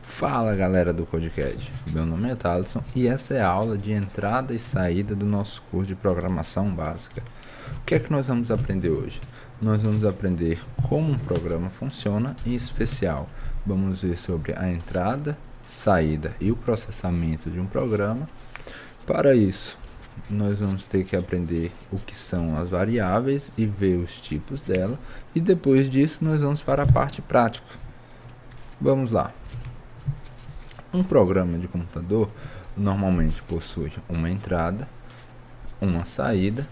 Fala galera do CodeCad, meu nome é Thaleson e essa é a aula de entrada e saída do nosso curso de programação básica. O que é que nós vamos aprender hoje? Nós vamos aprender como um programa funciona, em especial vamos ver sobre a entrada, saída e o processamento de um programa. Para isso, nós vamos ter que aprender o que são as variáveis e ver os tipos dela, e depois disso nós vamos para a parte prática. Vamos lá. Um programa de computador normalmente possui uma entrada, uma saída,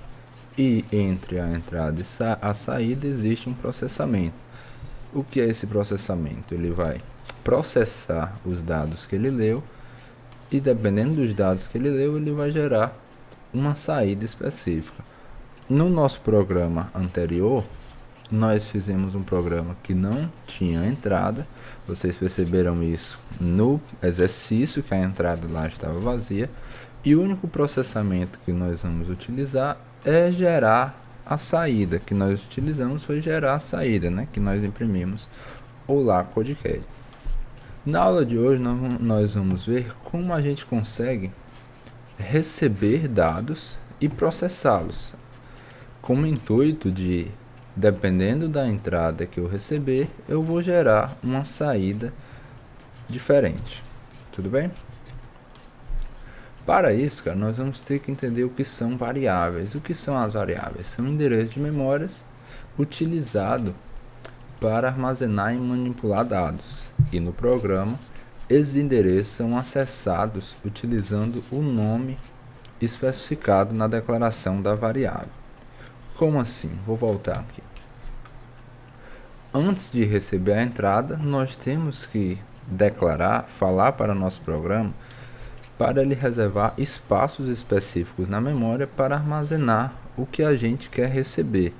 e entre a entrada e a saída existe um processamento. O que é esse processamento? Ele vai processar os dados que ele leu e, dependendo dos dados que ele leu, ele vai gerar uma saída específica. No nosso programa anterior, nós fizemos um programa que não tinha entrada. Vocês perceberam isso no exercício, que a entrada lá estava vazia, e o único processamento que nós vamos utilizar é gerar a saída. Que nós utilizamos foi gerar a saída, que nós imprimimos ou lá CodeCad. Na aula de hoje nós vamos ver como a gente consegue receber dados e processá-los, com o intuito de, dependendo da entrada que eu receber, eu vou gerar uma saída diferente. Tudo bem? Para isso, nós vamos ter que entender o que são variáveis. O que são as variáveis? São endereços de memórias utilizados para armazenar e manipular dados. E no programa, esses endereços são acessados utilizando o nome especificado na declaração da variável. Como assim? Vou voltar aqui. Antes de receber a entrada, nós temos que falar para o nosso programa para ele reservar espaços específicos na memória para armazenar o que a gente quer receber.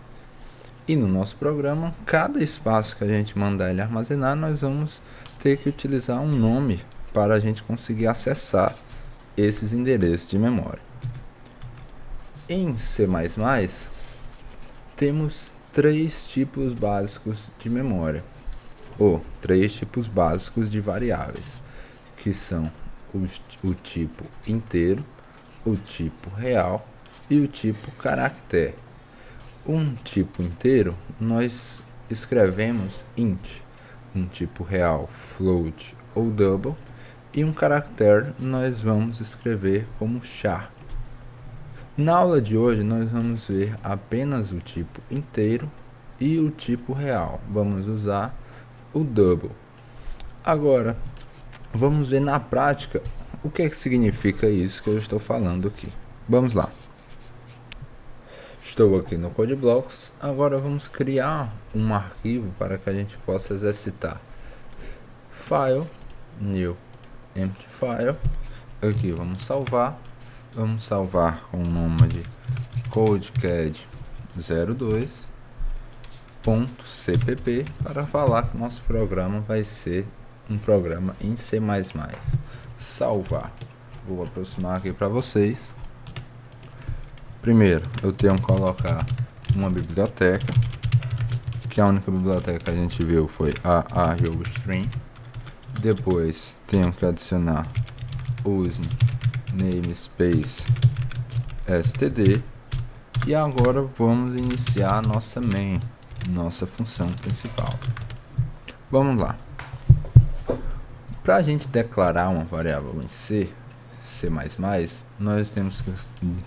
E no nosso programa, cada espaço que a gente mandar ele armazenar, nós vamos ter que utilizar um nome para a gente conseguir acessar esses endereços de memória. Em C++, temos três tipos básicos de memória, ou três tipos básicos de variáveis, que são o tipo inteiro, o tipo real e o tipo caractere. Um tipo inteiro nós escrevemos int, um tipo real float ou double, e um caractere nós vamos escrever como char. Na aula de hoje nós vamos ver apenas o tipo inteiro e o tipo real. Vamos usar o double. Agora, vamos ver na prática o que significa isso que eu estou falando aqui. Vamos lá. Estou aqui no CodeBlocks. Agora vamos criar um arquivo para que a gente possa exercitar. File, new, empty file. Aqui vamos salvar. Vamos salvar com o nome de codecad02.cpp para falar que nosso programa vai ser um programa em C++. Salvar. Vou aproximar aqui para vocês. Primeiro, eu tenho que colocar uma biblioteca, que a única biblioteca que a gente viu foi a ArioString. Depois, tenho que adicionar use namespace std. E agora vamos iniciar a nossa main, nossa função principal. Vamos lá. Para a gente declarar uma variável em C++, nós temos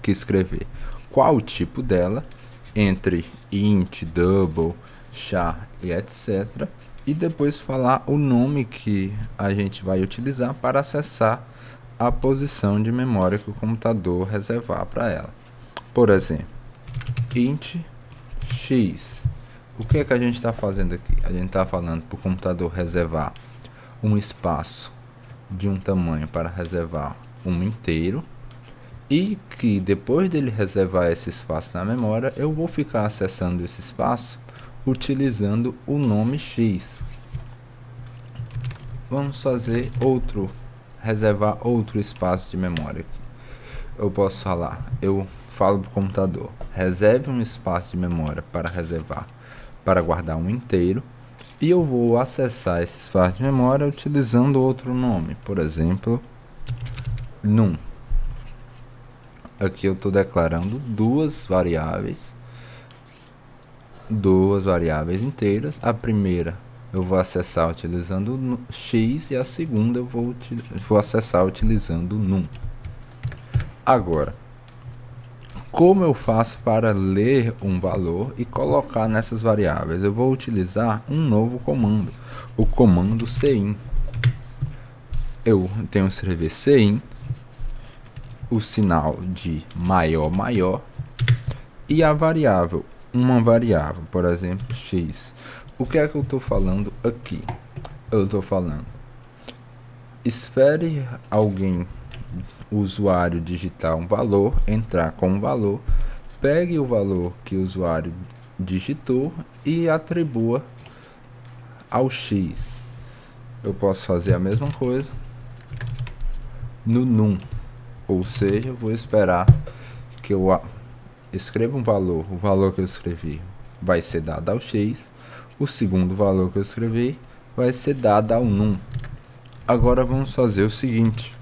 que escrever qual o tipo dela, entre int, double, char e etc. E depois falar o nome que a gente vai utilizar para acessar a posição de memória que o computador reservar para ela. Por exemplo, int x. O que é que a gente está fazendo aqui? A gente está falando para o computador reservar um espaço de um tamanho para reservar um inteiro, e que depois dele reservar esse espaço na memória, eu vou ficar acessando esse espaço utilizando o nome x. Vamos fazer reservar outro espaço de memória aqui. Eu posso falar, eu falo para o computador, reserve um espaço de memória para guardar um inteiro, e eu vou acessar esse espaço de memória utilizando outro nome, por exemplo, num. Aqui eu estou declarando duas variáveis inteiras. A primeira eu vou acessar utilizando x e a segunda eu vou acessar utilizando num. Agora, como eu faço para ler um valor e colocar nessas variáveis? Eu vou utilizar um novo comando, o comando cin. Eu tenho que escrever cin, o sinal de maior, e a variável, uma variável, por exemplo, x. O que é que eu estou falando aqui? Eu estou falando, espere alguém, o usuário, digitar um valor, entrar com um valor, pegue o valor que o usuário digitou e atribua ao x. Eu posso fazer a mesma coisa no num, ou seja, eu vou esperar que eu escreva um valor, o valor que eu escrevi vai ser dado ao x, o segundo valor que eu escrevi vai ser dado ao num. Agora vamos fazer o seguinte,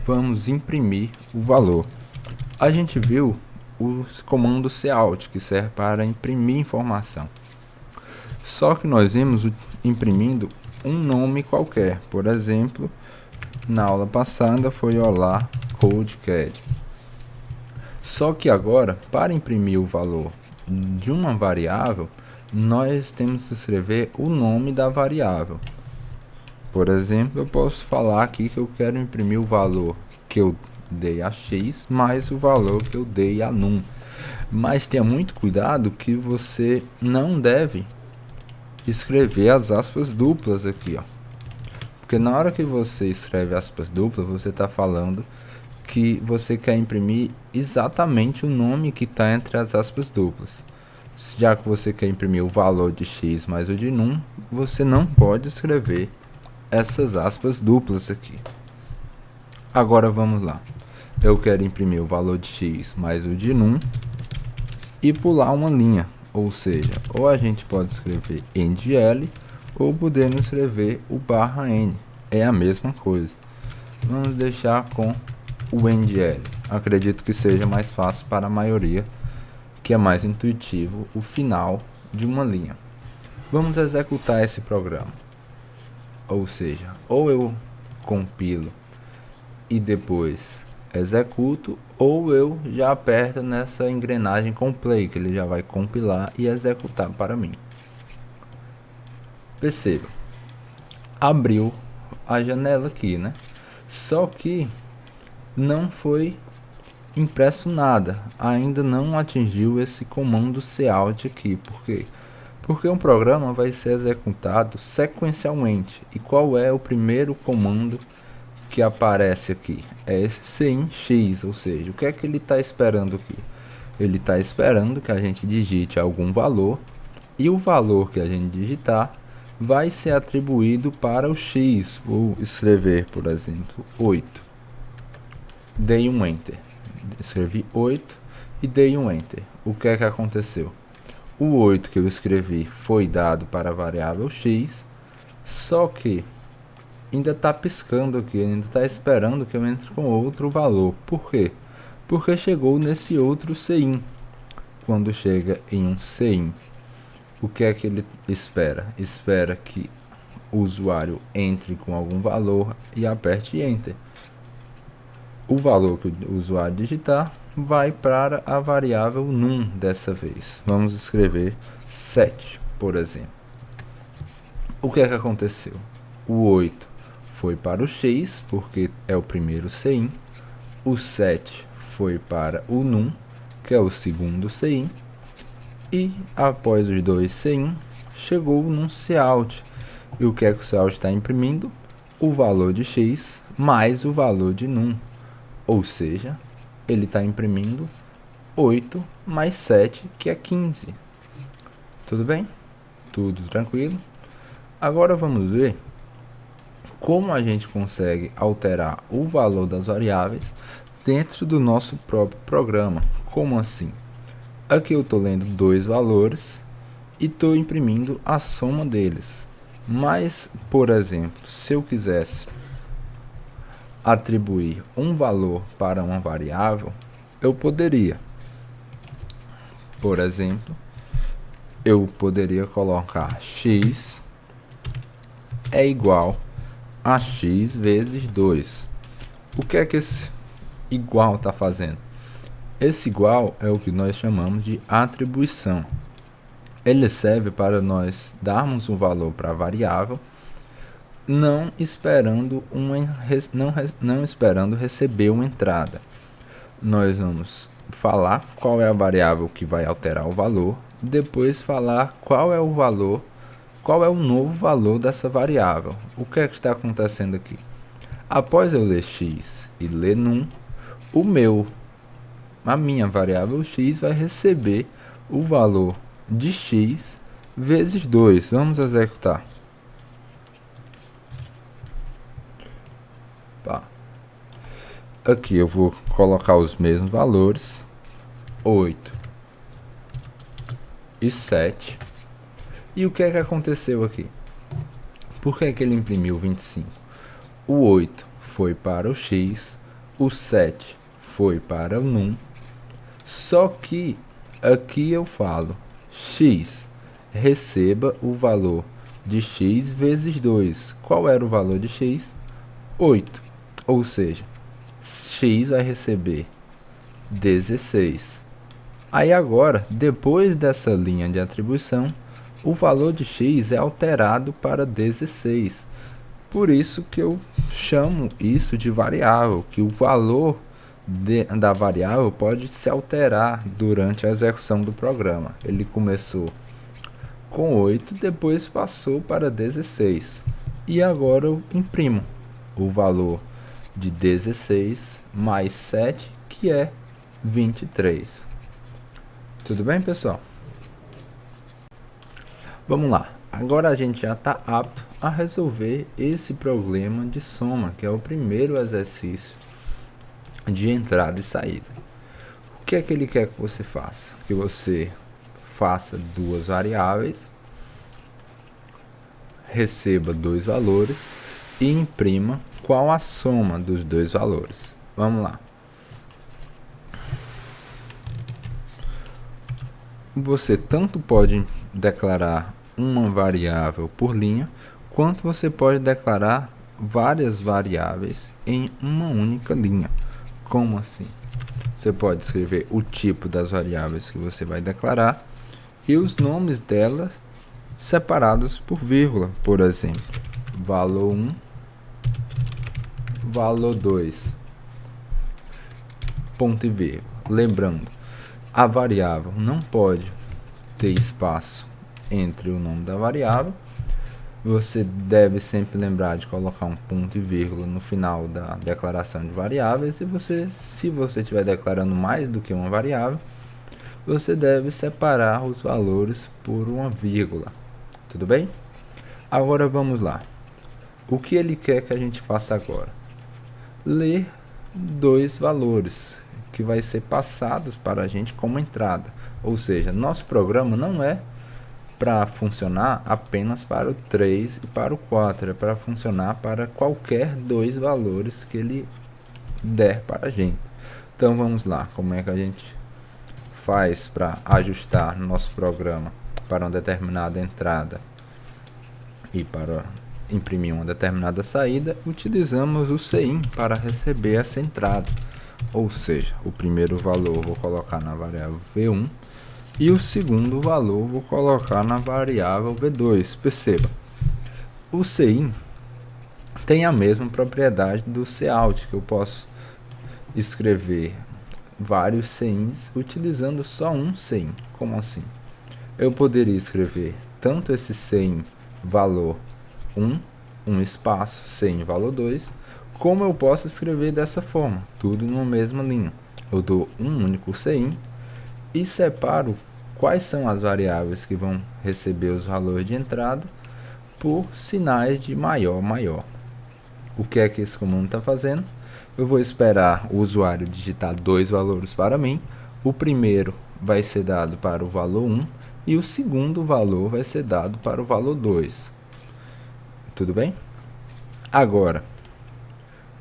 vamos imprimir o valor. A gente viu o comando cout, que serve para imprimir informação. Só que nós vimos imprimindo um nome qualquer. Por exemplo, na aula passada foi Olá CodeCAD. Só que agora, para imprimir o valor de uma variável, nós temos que escrever o nome da variável. Por exemplo, eu posso falar aqui que eu quero imprimir o valor que eu dei a x mais o valor que eu dei a num. Mas tenha muito cuidado que você não deve escrever as aspas duplas aqui, ó. Porque na hora que você escreve aspas duplas, você está falando que você quer imprimir exatamente o nome que está entre as aspas duplas. Já que você quer imprimir o valor de x mais o de num, você não pode escrever essas aspas duplas aqui. Agora vamos lá. Eu quero imprimir o valor de x mais o de num e pular uma linha. Ou seja, ou a gente pode escrever endl ou podemos escrever o /n. É a mesma coisa. Vamos deixar com o endl. Acredito que seja mais fácil para a maioria, que é mais intuitivo o final de uma linha. Vamos executar esse programa. Ou seja, ou eu compilo e depois executo, ou eu já aperto nessa engrenagem com play, que ele já vai compilar e executar para mim. Perceba, abriu a janela aqui, né? Só que não foi impresso nada, ainda não atingiu esse comando cout aqui. Por quê? Porque um programa vai ser executado sequencialmente. E qual é o primeiro comando que aparece aqui? É esse cin-x, ou seja, o que é que ele está esperando aqui? Ele está esperando que a gente digite algum valor, e o valor que a gente digitar vai ser atribuído para o x. Vou escrever, por exemplo, 8. Dei um enter. Escrevi 8 e dei um enter. O que é que aconteceu? O 8 que eu escrevi foi dado para a variável x, só que ainda está piscando aqui, ainda está esperando que eu entre com outro valor. Por quê? Porque chegou nesse outro cin. Quando chega em um cin, o que é que ele espera? Espera que o usuário entre com algum valor e aperte enter. O valor que o usuário digitar vai para a variável num dessa vez. Vamos escrever 7, por exemplo. O que é que aconteceu? O 8 foi para o x, porque é o primeiro cin. O 7 foi para o num, que é o segundo cin. E após os dois cin, chegou num cout. E o que é que o cout está imprimindo? O valor de x mais o valor de num. Ou seja, ele está imprimindo 8 mais 7, que é 15. Tudo bem? Tudo tranquilo? Agora vamos ver como a gente consegue alterar o valor das variáveis dentro do nosso próprio programa. Como assim? Aqui eu estou lendo dois valores e estou imprimindo a soma deles. Mas, por exemplo, se eu quisesse atribuir um valor para uma variável, eu poderia. Por exemplo, eu poderia colocar x é igual a x vezes 2. O que é que esse igual está fazendo? Esse igual é o que nós chamamos de atribuição. Ele serve para nós darmos um valor para a variável, não esperando receber uma entrada. Nós vamos falar qual é a variável que vai alterar o valor, depois falar qual é o valor, qual é o novo valor dessa variável. O que é que está acontecendo aqui? Após eu ler x e ler num, a minha variável x vai receber o valor de x vezes 2. Vamos executar. Aqui eu vou colocar os mesmos valores, 8 e 7. E o que é que aconteceu aqui? Por que é que ele imprimiu 25? O 8 foi para o x, o 7 foi para o num, só que aqui eu falo x receba o valor de x vezes 2. Qual era o valor de x? 8. Ou seja, x vai receber 16. Aí agora, depois dessa linha de atribuição, o valor de x é alterado para 16. Por isso que eu chamo isso de variável, que o valor da variável pode se alterar durante a execução do programa. Ele começou com 8, depois passou para 16. E agora eu imprimo o valor de 16 mais 7, que é 23. Tudo bem, pessoal? Vamos lá. Agora a gente já está apto a resolver esse problema de soma, que é o primeiro exercício de entrada e saída. O que é que ele quer que você faça? Que você faça duas variáveis, receba dois valores e imprima qual a soma dos dois valores. Vamos lá. Você tanto pode declarar uma variável por linha, quanto você pode declarar várias variáveis em uma única linha. Como assim? Você pode escrever o tipo das variáveis que você vai declarar e os nomes delas separados por vírgula. Por exemplo, valor 1, valor 2, ponto e vírgula. Lembrando, a variável não pode ter espaço entre o nome da variável. Você deve sempre lembrar de colocar um ponto e vírgula no final da declaração de variáveis. E se você estiver declarando mais do que uma variável, você deve separar os valores por uma vírgula. Tudo bem? Agora vamos lá. O que ele quer que a gente faça agora? Ler dois valores que vai ser passados para a gente como entrada. Ou seja, nosso programa não é para funcionar apenas para o 3 e para o 4, é para funcionar para qualquer dois valores que ele der para a gente. Então vamos lá, como é que a gente faz para ajustar nosso programa para uma determinada entrada e para imprimir uma determinada saída? Utilizamos o CIN para receber essa entrada, ou seja, o primeiro valor vou colocar na variável V1 e o segundo valor vou colocar na variável V2. Perceba, o CIN tem a mesma propriedade do Cout, que eu posso escrever vários CINs utilizando só um CIN. Como assim? Eu poderia escrever tanto esse CIN valor 1, um espaço, CIN valor 2, como eu posso escrever dessa forma, tudo numa mesma linha. Eu dou um único CIN e separo quais são as variáveis que vão receber os valores de entrada por sinais de maior, maior. O que é que esse comando está fazendo? Eu vou esperar o usuário digitar dois valores para mim, O primeiro vai ser dado para o valor 1 e o segundo valor vai ser dado para o valor 2. Tudo bem? Agora,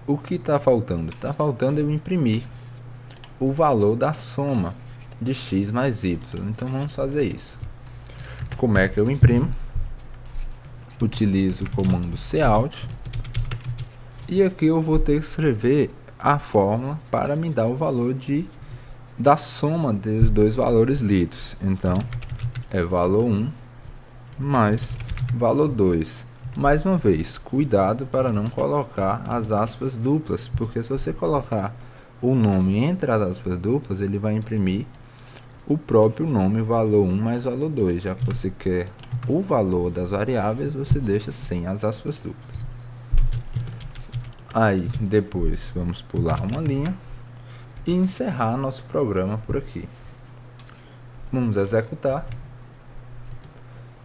o que está faltando? Está faltando eu imprimir o valor da soma de x mais y. Então vamos fazer isso. Como é que eu imprimo? Utilizo o comando cout e aqui eu vou ter que escrever a fórmula para me dar o valor da soma dos dois valores lidos. Então é valor 1 mais valor 2. Mais uma vez, cuidado para não colocar as aspas duplas, porque se você colocar o nome entre as aspas duplas, ele vai imprimir o próprio nome valor 1 mais valor 2. Já que você quer o valor das variáveis, você deixa sem as aspas duplas. Aí, depois, vamos pular uma linha e encerrar nosso programa por aqui. Vamos executar,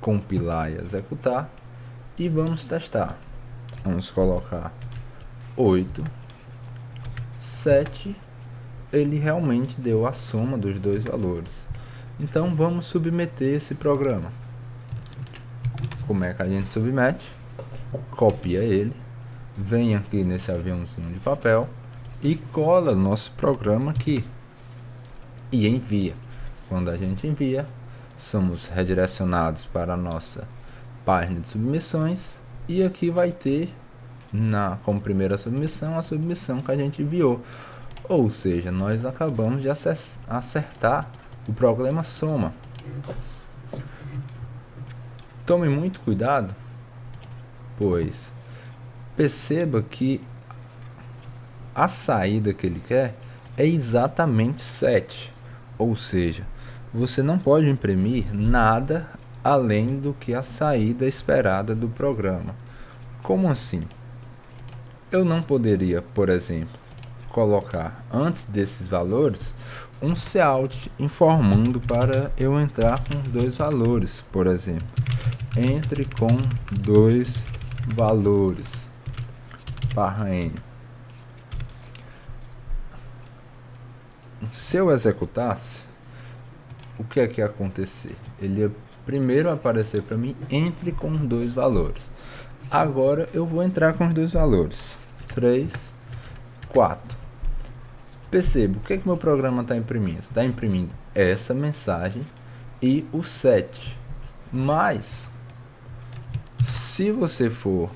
compilar e executar, e vamos testar. Vamos colocar 8, 7, ele realmente deu a soma dos dois valores. Então vamos submeter esse programa. Como é que a gente submete? Copia ele, vem aqui nesse aviãozinho de papel e cola nosso programa aqui e envia. Quando a gente envia, somos redirecionados para a nossa página de submissões e aqui vai ter como primeira submissão a submissão que a gente enviou. Ou seja, nós acabamos de acertar o problema soma. Tome muito cuidado, pois perceba que a saída que ele quer é exatamente 7. Ou seja, você não pode imprimir nada além do que a saída esperada do programa. Como assim? Eu não poderia, por exemplo, colocar antes desses valores um cout informando para eu entrar com dois valores, por exemplo. Entre com dois valores, barra n. Se eu executasse, o que é que ia acontecer? Ele ia primeiro aparecer para mim entre com dois valores. Agora eu vou entrar com os dois valores, 3, 4. Perceba, o que é que meu programa está imprimindo? Está imprimindo essa mensagem e o 7. Mas, se você for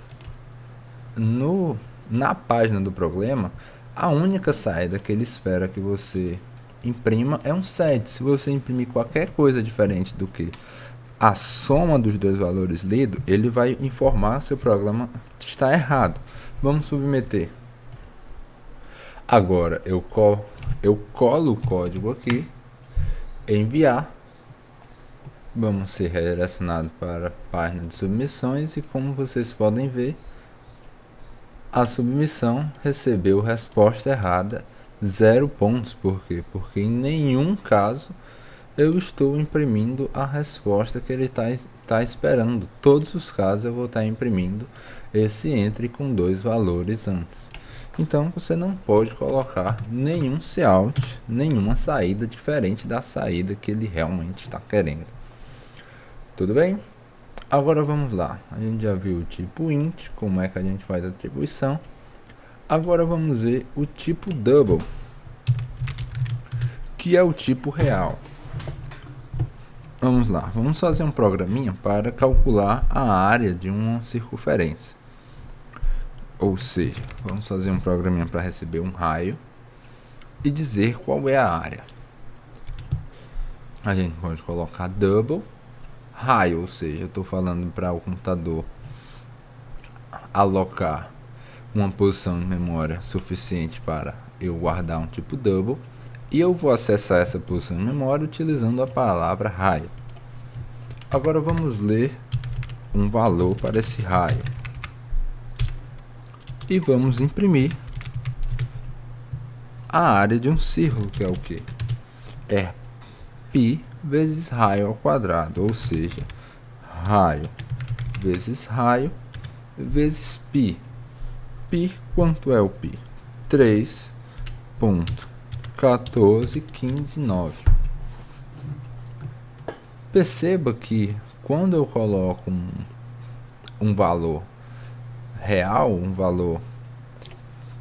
na página do problema, a única saída que ele espera que você imprima é um 7. Se você imprimir qualquer coisa diferente do que a soma dos dois valores lido, ele vai informar que seu programa está errado. Vamos submeter. Agora eu colo o código aqui, enviar. Vamos ser redirecionados para a página de submissões e como vocês podem ver, a submissão recebeu resposta errada, 0 pontos. Por quê? Porque em nenhum caso eu estou imprimindo a resposta que ele está esperando. Todos os casos eu vou estar imprimindo esse entre com dois valores antes. Então você não pode colocar nenhum cout, nenhuma saída diferente da saída que ele realmente está querendo. Tudo bem? Agora vamos lá. A gente já viu o tipo int, como é que a gente faz a atribuição. Agora vamos ver o tipo double, que é o tipo real. Vamos lá, vamos fazer um programinha para calcular a área de uma circunferência. Ou seja, vamos fazer um programinha para receber um raio e dizer qual é a área. A gente pode colocar double raio, ou seja, eu estou falando para o computador alocar uma posição de memória suficiente para eu guardar um tipo double. E eu vou acessar essa posição de memória utilizando a palavra raio. Agora vamos ler um valor para esse raio. E vamos imprimir a área de um círculo, que é o que? É π vezes raio ao quadrado, ou seja, raio vezes π. Π, quanto é o π? 3,14. 14, 15, 9. Perceba que quando eu coloco um valor real, um valor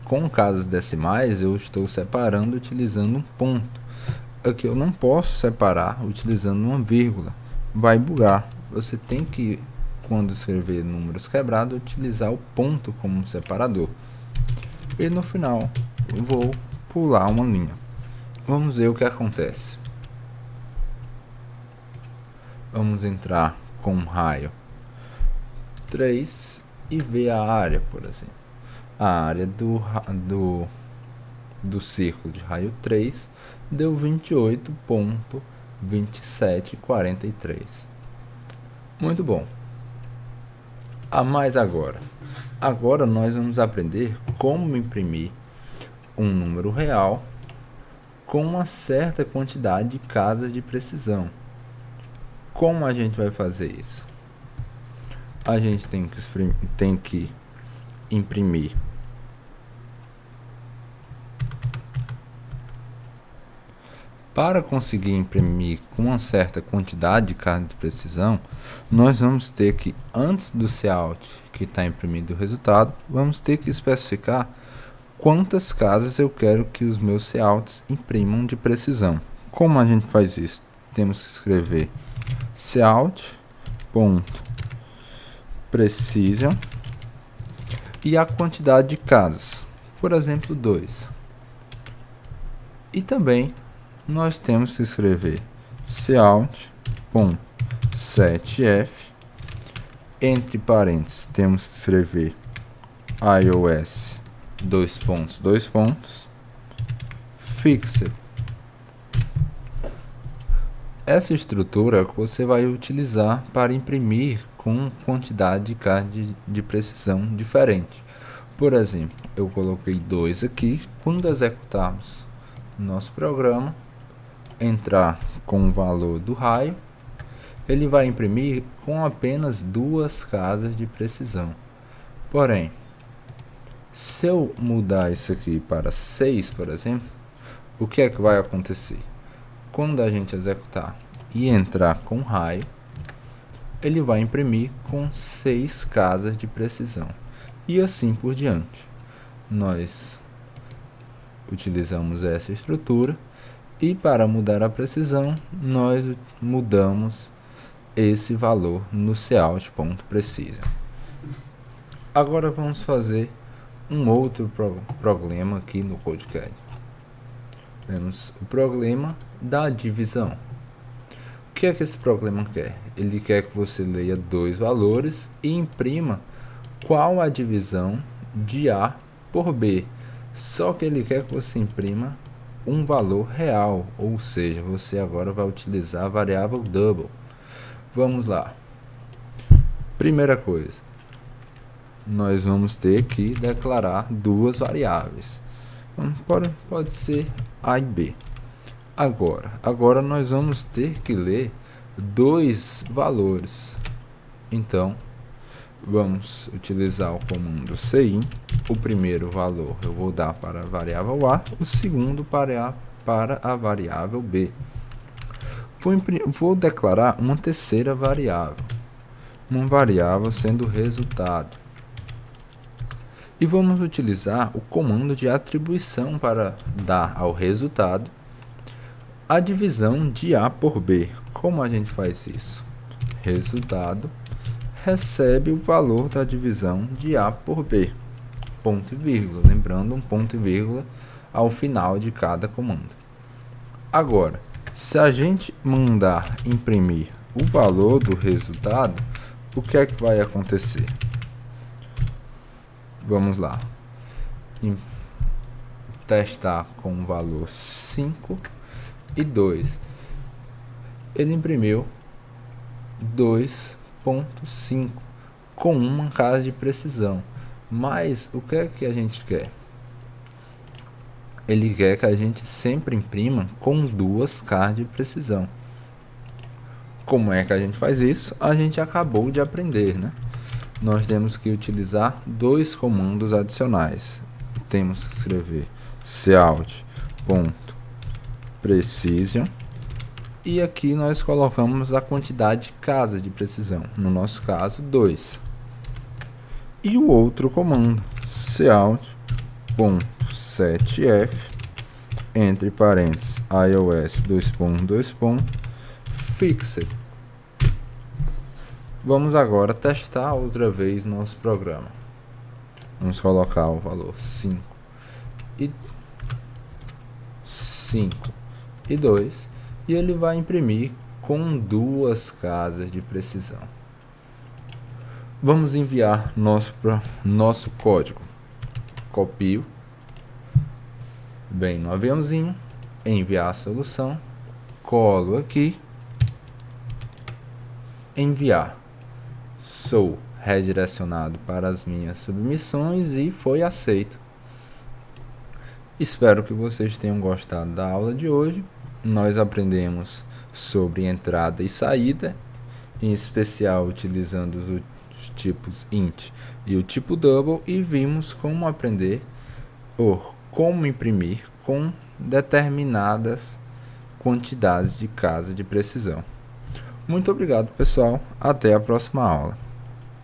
com casas decimais, eu estou separando utilizando um ponto. Aqui eu não posso separar utilizando uma vírgula, vai bugar. Você tem que, quando escrever números quebrados, utilizar o ponto como separador. E no final eu vou pular uma linha. Vamos ver o que acontece. Vamos entrar com um raio 3 e ver a área, por exemplo. A área do círculo de raio 3 deu 28,2743. Muito bom. Mas agora nós vamos aprender como imprimir um número real com uma certa quantidade de casas de precisão. Como a gente vai fazer isso? A gente tem que imprimir para conseguir imprimir com uma certa quantidade de casas de precisão, nós vamos ter que, antes do Cout que está imprimindo o resultado, vamos ter que especificar quantas casas eu quero que os meus Couts imprimam de precisão. Como a gente faz isso? Temos que escrever Cout.Precision e a quantidade de casas, por exemplo 2. E também nós temos que escrever Cout.setF, entre parênteses temos que escrever iOS Fixed. Essa estrutura é que você vai utilizar para imprimir com quantidade de carga de precisão diferente. Por exemplo, eu coloquei 2 aqui. Quando executarmos nosso programa, entrar com o valor do raio, ele vai imprimir com apenas 2 casas de precisão. Porém, se eu mudar isso aqui para 6, por exemplo, o que é que vai acontecer? Quando a gente executar e entrar com raio, ele vai imprimir com 6 casas de precisão. E assim por diante. Nós utilizamos essa estrutura e para mudar a precisão, nós mudamos esse valor no Cout.Precision. Agora vamos fazer um outro problema aqui no CodeCAD. Temos o problema da divisão. O que é que esse problema quer? Ele quer que você leia 2 valores e imprima qual a divisão de A por B. Só que ele quer que você imprima um valor real, ou seja, você agora vai utilizar a variável double. Vamos lá. Primeira coisa, nós vamos ter que declarar 2 variáveis. Pode ser A e B. Agora nós vamos ter que ler 2 valores. Então, vamos utilizar o comando cin. O primeiro valor eu vou dar para a variável A, o segundo para a variável B. Vou declarar uma terceira variável, uma variável sendo resultado. E vamos utilizar o comando de atribuição para dar ao resultado a divisão de A por B. Como a gente faz isso? Resultado recebe o valor da divisão de A por B. Ponto e vírgula. Lembrando, um ponto e vírgula ao final de cada comando. Agora, se a gente mandar imprimir o valor do resultado, o que é que vai acontecer? Vamos lá. Testar com o valor 5 e 2. Ele imprimiu 2.5 com uma casa de precisão. Mas o que é que a gente quer? Ele quer que a gente sempre imprima com 2 casas de precisão. Como é que a gente faz isso? A gente acabou de aprender, né? Nós temos que utilizar 2 comandos adicionais. Temos que escrever precision, e aqui nós colocamos a quantidade de casa de precisão, no nosso caso 2. E o outro comando, cout.setf, entre parênteses, iOS fixed. Vamos agora testar outra vez nosso programa. Vamos colocar o valor 5 e 2, e ele vai imprimir com 2 casas de precisão. Vamos enviar nosso código. Copio bem no aviãozinho, enviar a solução, colo aqui, enviar. Sou redirecionado para as minhas submissões e foi aceito. Espero que vocês tenham gostado da aula de hoje. Nós aprendemos sobre entrada e saída, em especial utilizando os tipos int e o tipo double, e vimos como aprender ou como imprimir com determinadas quantidades de casa de precisão. Muito obrigado, pessoal. Até a próxima aula.